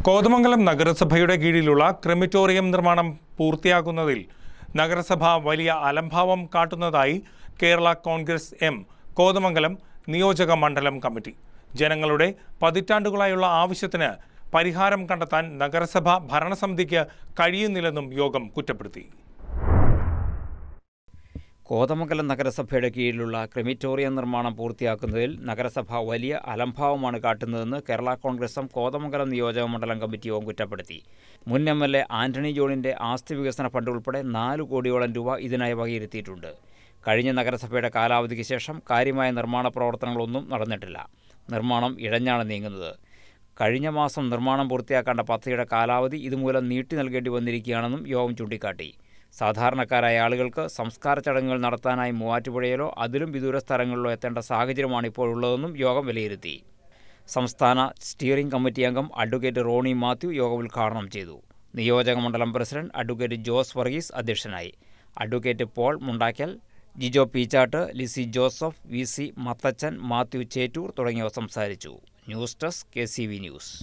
കോതമംഗലം നഗരസഭയുടെ കീഴിലുള്ള ക്രെമറ്റോറിയം നിർമ്മാണം പൂർത്തിയാക്കുന്നതിൽ നഗരസഭ വലിയ അലംഭാവം കാട്ടുന്നതായി കേരള കോൺഗ്രസ് എം കോതമംഗലം നിയോജക മണ്ഡലം കമ്മിറ്റി. ജനങ്ങളുടെ പതിറ്റാണ്ടുകളായുള്ള ആവശ്യത്തിന് പരിഹാരം കണ്ടെത്താൻ നഗരസഭ ഭരണസമിതിക്ക് കഴിയുന്നില്ലെന്നും യോഗം കുറ്റപ്പെടുത്തി. കോതമംഗലം നഗരസഭയുടെ കീഴിലുള്ള ക്രെമറ്റോറിയം നിർമ്മാണം പൂർത്തിയാക്കുന്നതിൽ നഗരസഭ വലിയ അലംഭാവമാണ് കാട്ടുന്നതെന്ന് കേരള കോൺഗ്രസ് എം കോതമംഗലം നിയോജക മണ്ഡലം കമ്മിറ്റി യോഗം കുറ്റപ്പെടുത്തി. മുൻ എം.എൽ.എ. ആന്റണി ജോണിൻ്റെ ആസ്തി വികസന ഫണ്ട് ഉൾപ്പെടെ 4 കോടിയോളം രൂപ ഇതിനായി വകയിരുത്തിയിട്ടുണ്ട്. കഴിഞ്ഞ നഗരസഭയുടെ കാലാവധിക്ക് ശേഷം കാര്യമായ നിർമ്മാണ പ്രവർത്തനങ്ങളൊന്നും നടന്നിട്ടില്ല. നിർമ്മാണം ഇഴഞ്ഞാണ് നീങ്ങുന്നത്. കഴിഞ്ഞ മാസം നിർമ്മാണം പൂർത്തിയാക്കേണ്ട പദ്ധതിയുടെ കാലാവധി ഇതുമൂലം നീട്ടി നൽകേണ്ടി വന്നിരിക്കുകയാണെന്നും യോഗം ചൂണ്ടിക്കാട്ടി. സാധാരണക്കാരായ ആളുകൾക്ക് സംസ്കാര ചടങ്ങുകൾ നടത്താനായി മൂവാറ്റുപുഴയിലോ അതിലും വിദൂര സ്ഥലങ്ങളിലോ എത്തേണ്ട സാഹചര്യമാണ് ഇപ്പോഴുള്ളതെന്നും യോഗം വിലയിരുത്തി. സംസ്ഥാന സ്റ്റിയറിംഗ് കമ്മിറ്റി അംഗം അഡ്വക്കേറ്റ് റോണി മാത്യു യോഗം ഉദ്ഘാടനം ചെയ്തു. നിയോജക മണ്ഡലം പ്രസിഡന്റ് അഡ്വക്കേറ്റ് ജോസ് വർഗീസ് അധ്യക്ഷനായി. അഡ്വക്കേറ്റ് പോൾ മുണ്ടാക്കൽ, ജിജോ പീച്ചാട്ട്, ലിസി ജോസഫ്, വി.സി. മത്തച്ചൻ, മാത്യു ചേറ്റൂർ തുടങ്ങിയവർ സംസാരിച്ചു. News desk KCV news.